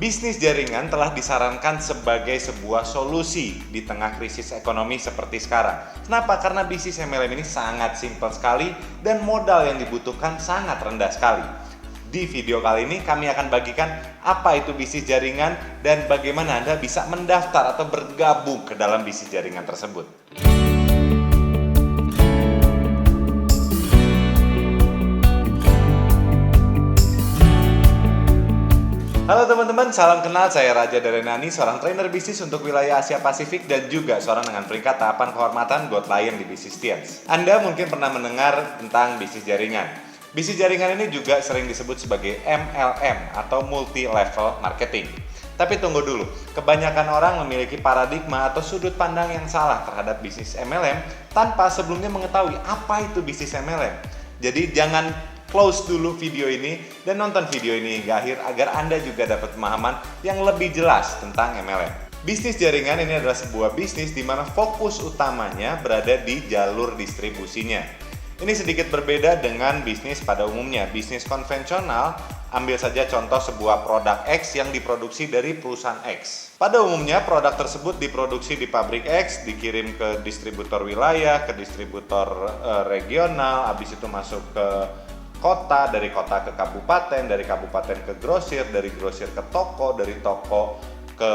Bisnis jaringan telah disarankan sebagai sebuah solusi di tengah krisis ekonomi seperti sekarang. Kenapa? Karena bisnis MLM ini sangat simpel sekali dan modal yang dibutuhkan sangat rendah sekali. Di video kali ini kami akan bagikan apa itu bisnis jaringan dan bagaimana Anda bisa mendaftar atau bergabung ke dalam bisnis jaringan tersebut. Halo teman-teman, salam kenal, saya Raja Darenani, seorang trainer bisnis untuk wilayah Asia Pasifik dan juga seorang dengan peringkat tahapan kehormatan Gold Lion di Business Tians. Anda mungkin pernah mendengar tentang bisnis jaringan. Bisnis jaringan ini juga sering disebut sebagai MLM atau Multi Level Marketing. Tapi tunggu dulu, kebanyakan orang memiliki paradigma atau sudut pandang yang salah terhadap bisnis MLM tanpa sebelumnya mengetahui apa itu bisnis MLM. Jadi jangan close dulu video ini dan nonton video ini hingga akhir agar Anda juga dapat pemahaman yang lebih jelas tentang MLM. Bisnis jaringan ini adalah sebuah bisnis di mana fokus utamanya berada di jalur distribusinya. Ini sedikit berbeda dengan bisnis pada umumnya. Bisnis konvensional, ambil saja contoh sebuah produk X yang diproduksi dari perusahaan X. Pada umumnya produk tersebut diproduksi di pabrik X, dikirim ke distributor wilayah, ke distributor regional, habis itu masuk ke kota, dari kota ke kabupaten, dari kabupaten ke grosir, dari grosir ke toko, dari toko ke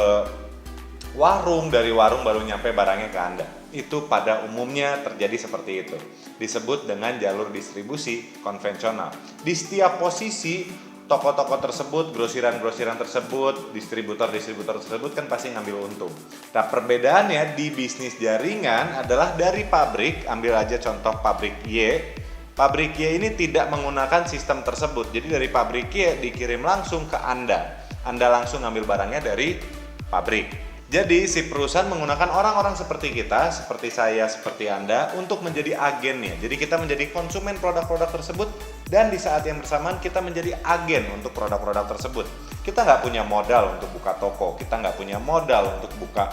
warung, dari warung baru nyampe barangnya ke Anda. Itu pada umumnya terjadi seperti itu. Disebut dengan jalur distribusi konvensional. Di setiap posisi toko-toko tersebut, grosiran-grosiran tersebut, distributor-distributor tersebut kan pasti ngambil untung. Nah, perbedaannya di bisnis jaringan adalah dari pabrik, ambil aja contoh pabrik Y. Pabrik Y ini tidak menggunakan sistem tersebut. Jadi dari pabrik Y dikirim langsung ke Anda. Anda langsung ngambil barangnya dari pabrik. Jadi si perusahaan menggunakan orang-orang seperti kita, seperti saya, seperti Anda untuk menjadi agennya. Jadi kita menjadi konsumen produk-produk tersebut dan di saat yang bersamaan kita menjadi agen untuk produk-produk tersebut. Kita nggak punya modal untuk buka toko, kita nggak punya modal untuk buka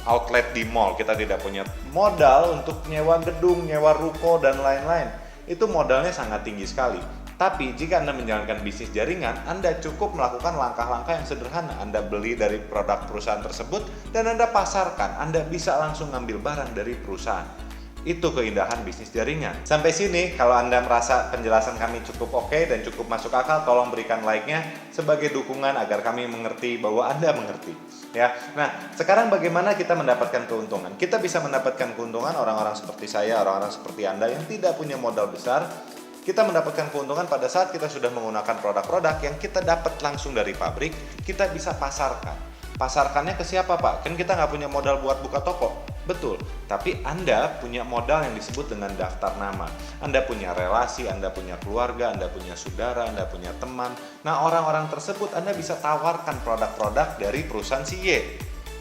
outlet di mall, kita tidak punya modal untuk nyewa gedung, nyewa ruko, dan lain-lain. Itu modalnya sangat tinggi sekali. Tapi jika Anda menjalankan bisnis jaringan, Anda cukup melakukan langkah-langkah yang sederhana. Anda beli dari produk perusahaan tersebut dan Anda pasarkan. Anda bisa langsung ngambil barang dari perusahaan. Itu keindahan bisnis jaringan. Sampai sini, kalau Anda merasa penjelasan kami cukup oke dan cukup masuk akal, tolong berikan like-nya sebagai dukungan agar kami mengerti bahwa Anda mengerti. Ya. Nah, sekarang bagaimana kita mendapatkan keuntungan? Kita bisa mendapatkan keuntungan orang-orang seperti saya, orang-orang seperti Anda yang tidak punya modal besar. Kita mendapatkan keuntungan pada saat kita sudah menggunakan produk-produk yang kita dapat langsung dari pabrik, kita bisa pasarkan. Pasarkannya ke siapa, Pak? Kan kita nggak punya modal buat buka toko. Betul, tapi Anda punya modal yang disebut dengan daftar nama. Anda punya relasi, Anda punya keluarga, Anda punya saudara, Anda punya teman. Nah, orang-orang tersebut Anda bisa tawarkan produk-produk dari perusahaan si Y.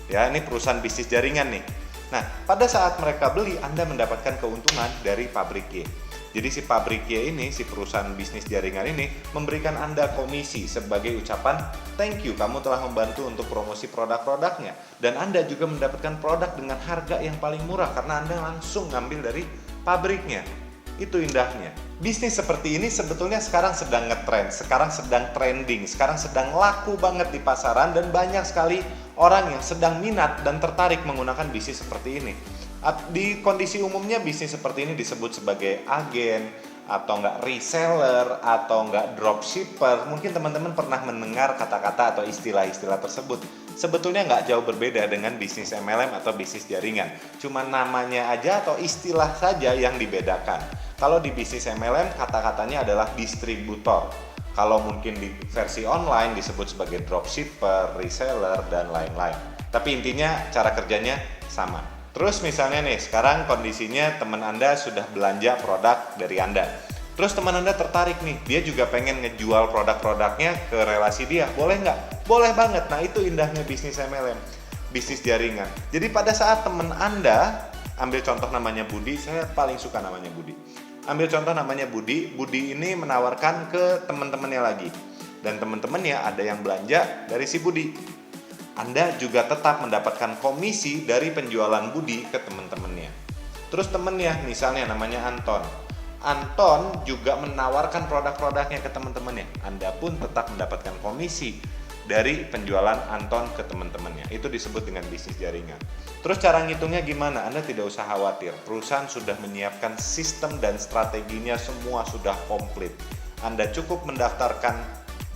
Ya, ini perusahaan bisnis jaringan nih. Nah, pada saat mereka beli, Anda mendapatkan keuntungan dari pabrik Y. Jadi si pabrik Y ini, si perusahaan bisnis jaringan ini memberikan Anda komisi sebagai ucapan thank you, kamu telah membantu untuk promosi produk-produknya. Dan Anda juga mendapatkan produk dengan harga yang paling murah karena Anda langsung ngambil dari pabriknya. Itu indahnya. Bisnis seperti ini sebetulnya sekarang sedang ngetrend, sekarang sedang trending, sekarang sedang laku banget di pasaran dan banyak sekali orang yang sedang minat dan tertarik menggunakan bisnis seperti ini. Di kondisi umumnya bisnis seperti ini disebut sebagai agen atau enggak reseller atau enggak dropshipper. Mungkin teman-teman pernah mendengar kata-kata atau istilah-istilah tersebut. Sebetulnya enggak jauh berbeda dengan bisnis MLM atau bisnis jaringan. Cuma namanya aja atau istilah saja yang dibedakan. Kalau di bisnis MLM kata-katanya adalah distributor. Kalau mungkin di versi online disebut sebagai dropshipper, reseller, dan lain-lain. Tapi intinya cara kerjanya sama. Terus misalnya nih, sekarang kondisinya teman Anda sudah belanja produk dari Anda. Terus teman Anda tertarik nih, dia juga pengen ngejual produk-produknya ke relasi dia. Boleh nggak? Boleh banget. Nah, itu indahnya bisnis MLM, bisnis jaringan. Jadi pada saat teman Anda, ambil contoh namanya Budi, saya paling suka namanya Budi. Ambil contoh namanya Budi, Budi ini menawarkan ke teman-temannya lagi. Dan teman-temannya ada yang belanja dari si Budi. Anda juga tetap mendapatkan komisi dari penjualan Budi ke teman-temannya. Terus temannya, misalnya namanya Anton. Anton juga menawarkan produk-produknya ke teman-temannya. Anda pun tetap mendapatkan komisi dari penjualan Anton ke teman-temannya. Itu disebut dengan bisnis jaringan. Terus cara ngitungnya gimana? Anda tidak usah khawatir. Perusahaan sudah menyiapkan sistem dan strateginya, semua sudah komplit. Anda cukup mendaftarkan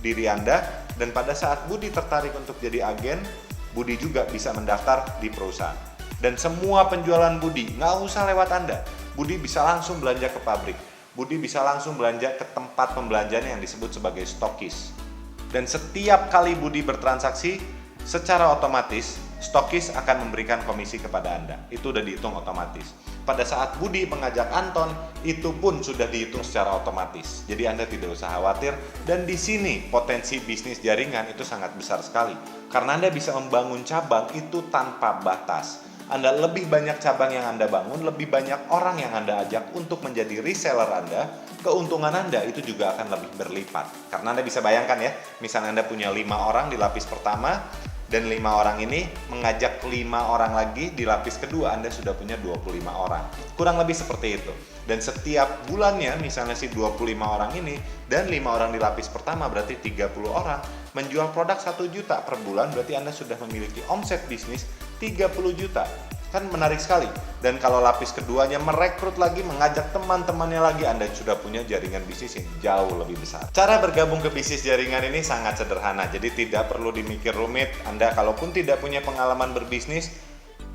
diri Anda, dan pada saat Budi tertarik untuk jadi agen, Budi juga bisa mendaftar di perusahaan. Dan semua penjualan Budi nggak usah lewat Anda. Budi bisa langsung belanja ke pabrik. Budi bisa langsung belanja ke tempat pembelanjaan yang disebut sebagai stokis. Dan setiap kali Budi bertransaksi, secara otomatis stokis akan memberikan komisi kepada Anda. Itu udah dihitung otomatis. Pada saat Budi mengajak Anton, itu pun sudah dihitung secara otomatis. Jadi Anda tidak usah khawatir. Dan di sini potensi bisnis jaringan itu sangat besar sekali. Karena Anda bisa membangun cabang itu tanpa batas. Anda lebih banyak cabang yang Anda bangun, lebih banyak orang yang Anda ajak untuk menjadi reseller Anda, keuntungan Anda itu juga akan lebih berlipat. Karena Anda bisa bayangkan ya, misalnya Anda punya 5 orang di lapis pertama, dan 5 orang ini mengajak 5 orang lagi di lapis kedua, Anda sudah punya 25 orang. Kurang lebih seperti itu. Dan setiap bulannya, misalnya si 25 orang ini, dan 5 orang di lapis pertama berarti 30 orang, menjual produk 1 juta per bulan, berarti Anda sudah memiliki omset bisnis 30 juta. Kan menarik sekali. Dan kalau lapis keduanya merekrut lagi, mengajak teman-temannya lagi, Anda sudah punya jaringan bisnis yang jauh lebih besar. Cara bergabung ke bisnis jaringan ini sangat sederhana, jadi tidak perlu dimikir rumit. Anda kalaupun tidak punya pengalaman berbisnis,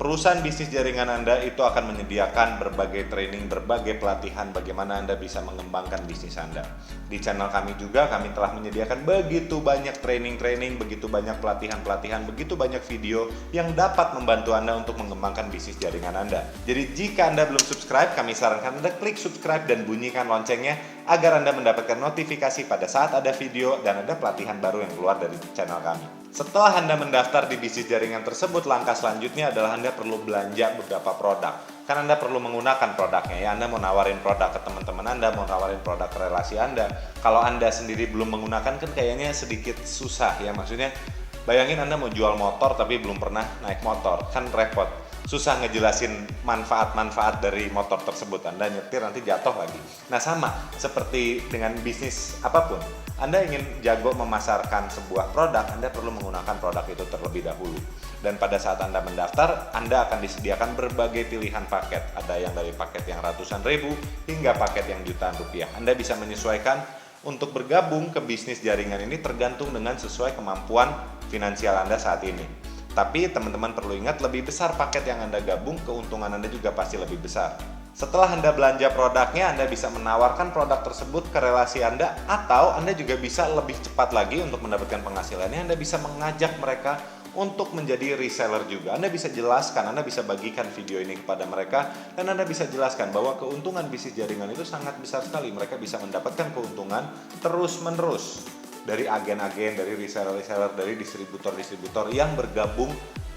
perusahaan bisnis jaringan Anda itu akan menyediakan berbagai training, berbagai pelatihan bagaimana Anda bisa mengembangkan bisnis Anda. Di channel kami juga, kami telah menyediakan begitu banyak training-training, begitu banyak pelatihan-pelatihan, begitu banyak video yang dapat membantu Anda untuk mengembangkan bisnis jaringan Anda. Jadi jika Anda belum subscribe, kami sarankan Anda klik subscribe dan bunyikan loncengnya agar Anda mendapatkan notifikasi pada saat ada video dan ada pelatihan baru yang keluar dari channel kami. Setelah Anda mendaftar di bisnis jaringan tersebut, langkah selanjutnya adalah Anda perlu belanja beberapa produk. Kan Anda perlu menggunakan produknya ya. Anda mau nawarin produk ke teman-teman Anda, mau nawarin produk ke relasi Anda. Kalau Anda sendiri belum menggunakan kan kayaknya sedikit susah ya. Maksudnya bayangin Anda mau jual motor tapi belum pernah naik motor, kan repot. Susah ngejelasin manfaat-manfaat dari motor tersebut. Anda nyetir nanti jatuh lagi. Nah sama seperti dengan bisnis apapun. Anda ingin jago memasarkan sebuah produk, Anda perlu menggunakan produk itu terlebih dahulu. Dan pada saat Anda mendaftar, Anda akan disediakan berbagai pilihan paket. Ada yang dari paket yang ratusan ribu hingga paket yang jutaan rupiah. Anda bisa menyesuaikan untuk bergabung ke bisnis jaringan ini tergantung dengan sesuai kemampuan finansial Anda saat ini. Tapi teman-teman perlu ingat, lebih besar paket yang Anda gabung, keuntungan Anda juga pasti lebih besar. Setelah Anda belanja produknya, Anda bisa menawarkan produk tersebut ke relasi Anda, atau Anda juga bisa lebih cepat lagi untuk mendapatkan penghasilannya. Anda bisa mengajak mereka untuk menjadi reseller juga. Anda bisa jelaskan, Anda bisa bagikan video ini kepada mereka, dan Anda bisa jelaskan bahwa keuntungan bisnis jaringan itu sangat besar sekali. Mereka bisa mendapatkan keuntungan terus-menerus dari agen-agen, dari reseller-reseller, dari distributor-distributor yang bergabung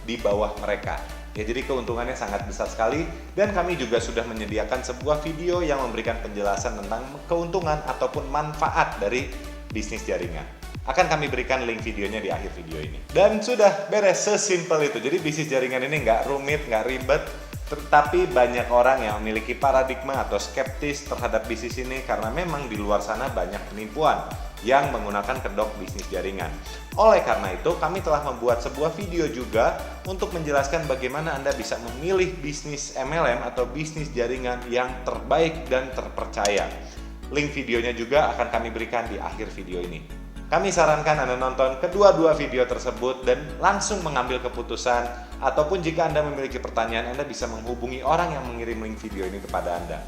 di bawah mereka. Ya, jadi keuntungannya sangat besar sekali, dan kami juga sudah menyediakan sebuah video yang memberikan penjelasan tentang keuntungan ataupun manfaat dari bisnis jaringan. Akan kami berikan link videonya di akhir video ini. Dan sudah beres, sesimpel itu. Jadi bisnis jaringan ini nggak rumit, nggak ribet, tetapi banyak orang yang memiliki paradigma atau skeptis terhadap bisnis ini karena memang di luar sana banyak penipuan yang menggunakan kedok bisnis jaringan. Oleh karena itu, kami telah membuat sebuah video juga untuk menjelaskan bagaimana Anda bisa memilih bisnis MLM atau bisnis jaringan yang terbaik dan terpercaya. Link videonya juga akan kami berikan di akhir video ini. Kami sarankan Anda nonton kedua-dua video tersebut dan langsung mengambil keputusan, ataupun jika Anda memiliki pertanyaan, Anda bisa menghubungi orang yang mengirim link video ini kepada Anda.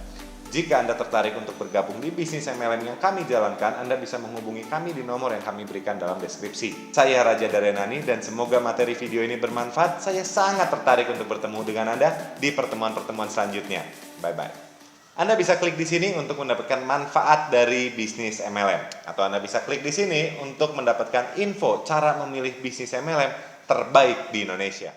Jika Anda tertarik untuk bergabung di bisnis MLM yang kami jalankan, Anda bisa menghubungi kami di nomor yang kami berikan dalam deskripsi. Saya Raja Darenani dan semoga materi video ini bermanfaat. Saya sangat tertarik untuk bertemu dengan Anda di pertemuan-pertemuan selanjutnya. Bye-bye. Anda bisa klik di sini untuk mendapatkan manfaat dari bisnis MLM. Atau Anda bisa klik di sini untuk mendapatkan info cara memilih bisnis MLM terbaik di Indonesia.